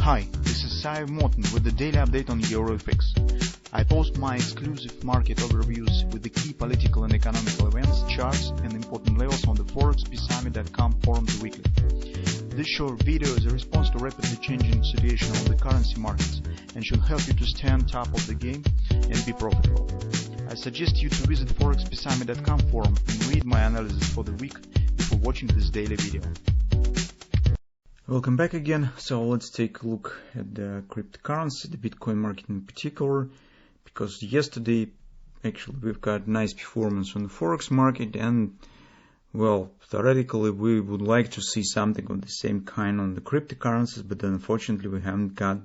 Hi, this is Sive Morten with the daily update on EuroFX. I post my exclusive market overviews with the key political and economical events, charts and important levels on the ForexPeaceArmy.com forums weekly. This short video is a response to rapidly changing situation on the currency markets and should help you to stay on top of the game and be profitable. I suggest you to visit ForexPeaceArmy.com forum and read my analysis for the week before watching this daily video. Welcome back again. So let's take a look at the cryptocurrency, the Bitcoin market in particular, because yesterday actually we've got nice performance on the Forex market, and well, theoretically we would like to see something of the same kind on the cryptocurrencies, but then unfortunately we haven't got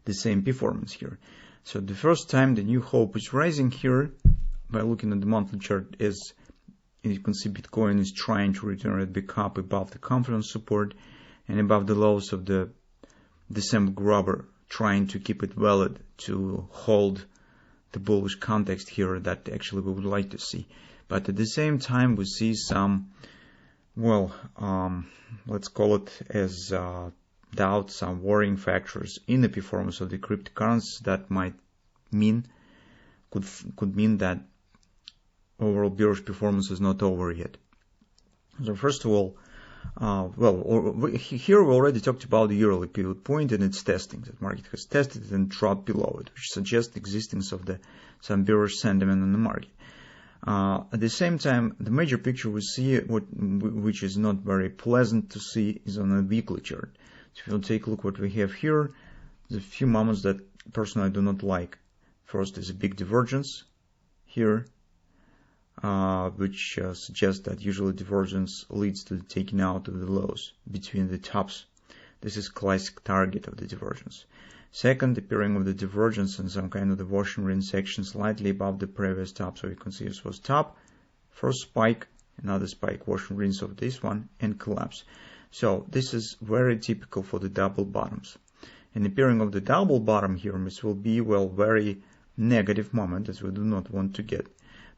the same performance here. So the first time the new hope is rising here by looking at the monthly chart, as you can see Bitcoin is trying to return it back up above the confidence support and above the lows of the December grabber, trying to keep it valid to hold the bullish context here that actually we would like to see. But at the same time we see some, well, let's call it as doubt, some worrying factors in the performance of the cryptocurrencies that might mean, could mean that overall bearish performance is not over yet. So first of all, here we already talked about the yearly pivot point and its testing. The market has tested it and dropped below it, which suggests the existence of some bearish sentiment in the market. At the same time, the major picture we see, which is not very pleasant to see, is on a weekly chart. So if you'll take a look what we have here, there's a few moments that personally I do not like. First is a big divergence here, which suggests that usually divergence leads to the taking out of the lows between the tops. This is classic target of the divergence. Second, appearing of the divergence in some kind of the wash and rinse section slightly above the previous top. So you can see this was top, first spike, another spike, wash and rinse of this one, and collapse. So this is very typical for the double bottoms. And appearing of the double bottom here, this will be, well, very negative moment, as we do not want to get.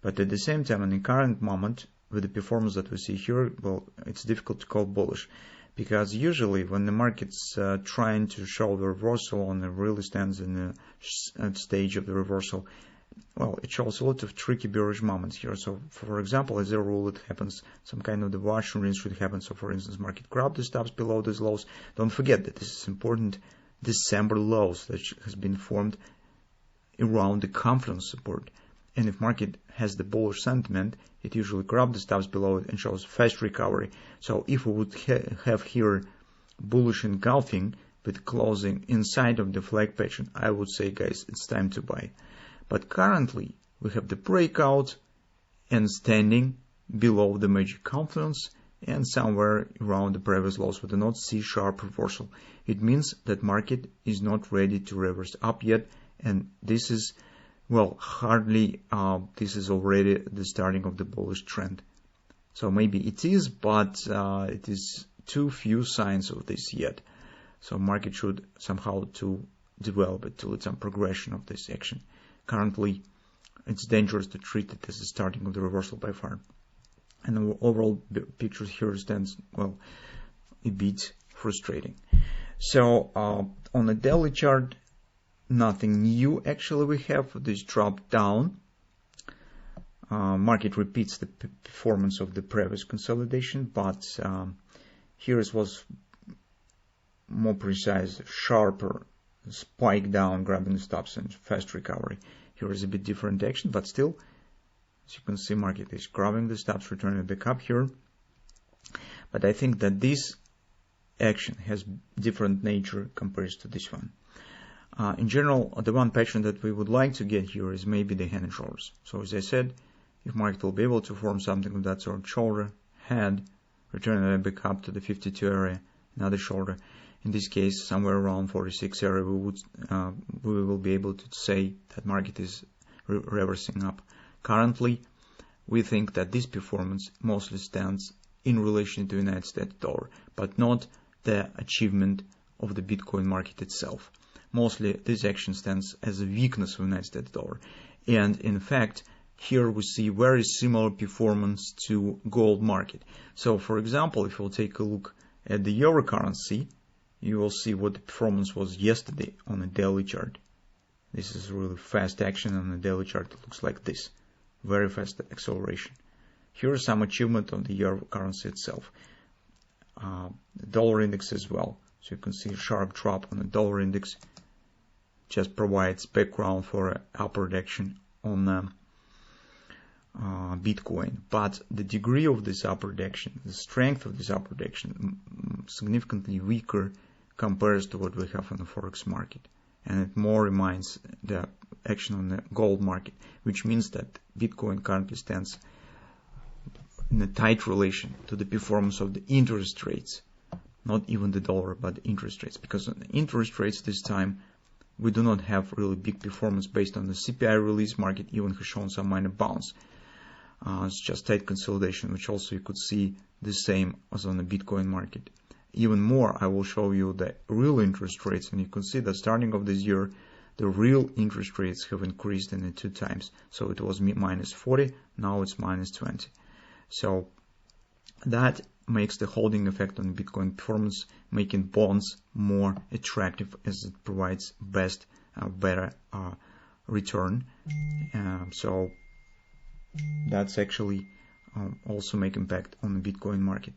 But at the same time, in the current moment, with the performance that we see here, well, it's difficult to call bullish. Because usually when the market's trying to show the reversal and it really stands in the stage of the reversal, well, it shows a lot of tricky bearish moments here. So, for example, as a rule, it happens, some kind of the wash and rinse should happen. So, for instance, market grab the stops below these lows. Don't forget that this is important December lows that has been formed around the confidence support. And if market has the bullish sentiment, it usually grabs the stops below it and shows fast recovery. So if we would have here bullish engulfing with closing inside of the flag pattern, I would say, guys, it's time to buy. But currently we have the breakout and standing below the major confidence and somewhere around the previous lows. We do not see sharp reversal. It means that market is not ready to reverse up yet, and this is, well, hardly, this is already the starting of the bullish trend. So maybe it is, but it is too few signs of this yet. So market should somehow to develop it till it's some progression of this action. Currently, it's dangerous to treat it as the starting of the reversal by far. And the overall picture here stands, well, a bit frustrating. So on the daily chart, nothing new actually we have. This drop down. Market repeats the performance of the previous consolidation, but here it was more precise, sharper spike down, grabbing the stops and fast recovery. Here is a bit different action, but still, as you can see, market is grabbing the stops, returning back up here. But I think that this action has different nature compared to this one. In general, the one pattern that we would like to get here is maybe the head and shoulders. So as I said, if market will be able to form something of that sort, shoulder, head, return it back up to the 52 area, another shoulder. In this case, somewhere around 46 area, we will be able to say that market is reversing up. Currently, we think that this performance mostly stands in relation to the United States dollar, but not the achievement of the Bitcoin market itself. Mostly this action stands as a weakness of the United States dollar. And in fact, here we see very similar performance to gold market. So for example, if we'll take a look at the euro currency, you will see what the performance was yesterday on a daily chart. This is really fast action on the daily chart. It looks like this. Very fast acceleration. Here is some achievement on the euro currency itself. The dollar index as well. So you can see a sharp drop on the dollar index. Just provides background for an upward action on Bitcoin. But the degree of this upward action, the strength of this upward action, significantly weaker compared to what we have on the Forex market. And it more reminds the action on the gold market, which means that Bitcoin currently stands in a tight relation to the performance of the interest rates, not even the dollar, but the interest rates. Because on the interest rates this time, we do not have really big performance based on the CPI release. Market even has shown some minor bounce. It's just tight consolidation, which also you could see the same as on the Bitcoin market. Even more, I will show you the real interest rates, and you can see that starting of this year, the real interest rates have increased in the 2 times. So it was minus 40, now it's minus 20. So that makes the holding effect on Bitcoin performance, making bonds more attractive as it provides better return. So that's actually also make impact on the Bitcoin market.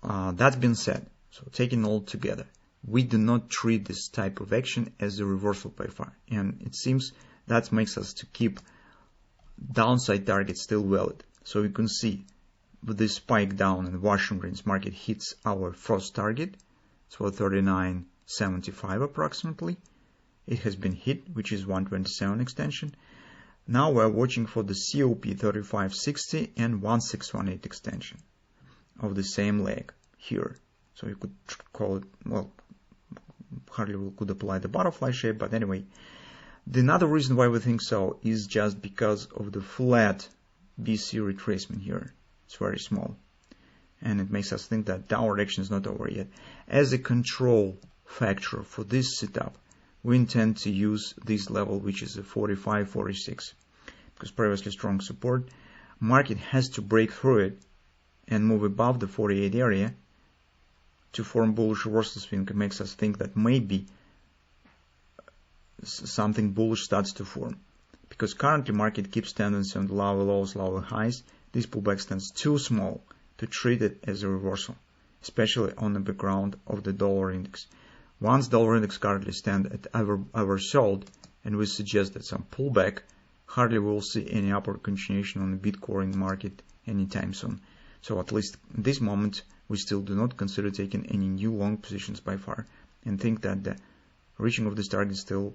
That being said, so taking all together, we do not treat this type of action as a reversal by far, and it seems that makes us to keep downside target still valid. So you can see with this spike down in the Russian range, market hits our first target, so 39.75 approximately. It has been hit, which is 127 extension. Now we're watching for the COP 3560 and 1618 extension of the same leg here. So you could call it, well, hardly we could apply the butterfly shape, but anyway. Another reason why we think so is just because of the flat BC retracement here. It's very small. And it makes us think that downward action is not over yet. As a control factor for this setup, we intend to use this level, which is a 45, 46. Because previously strong support, market has to break through it and move above the 48 area to form bullish reversal swing. It makes us think that maybe something bullish starts to form. Because currently market keeps tendency on the lower lows, lower highs. This pullback stands too small to treat it as a reversal, especially on the background of the dollar index. Once dollar index currently stands at oversold, and we suggest that some pullback, hardly we will see any upward continuation on the Bitcoin market anytime soon. So at least in this moment, we still do not consider taking any new long positions by far, and think that the reaching of this target is still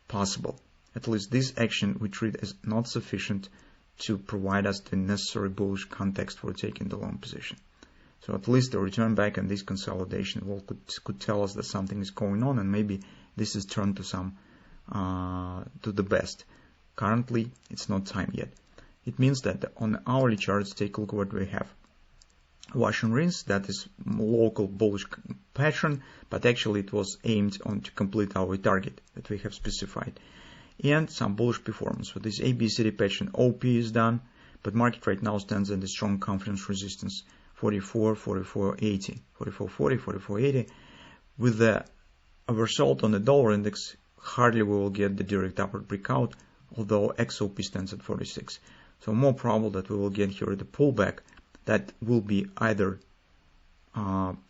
possible. At least this action we treat as not sufficient to provide us the necessary bullish context for taking the long position. So at least the return back and this consolidation could tell us that something is going on, and maybe this is turned to some to the best. Currently, it's not time yet. It means that on the hourly charts, take a look at what we have. Russian rinse, that is local bullish pattern, but actually it was aimed on to complete our target that we have specified. And some bullish performance. So this ABCD pattern OP is done, but market right now stands at the strong confidence resistance 44, 44.80, 44.40, 44.80. With the oversold on the dollar index, hardly we will get the direct upward breakout, although XOP stands at 46. So more probable that we will get here the pullback that will be either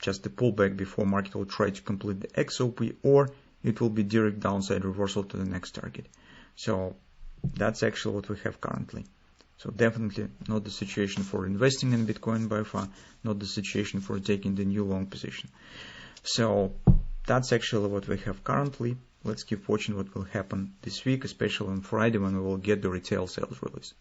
just the pullback before market will try to complete the XOP, or it will be direct downside reversal to the next target. So that's actually what we have currently. So definitely not the situation for investing in Bitcoin by far, not the situation for taking the new long position. So that's actually what we have currently. Let's keep watching what will happen this week, especially on Friday when we will get the retail sales release.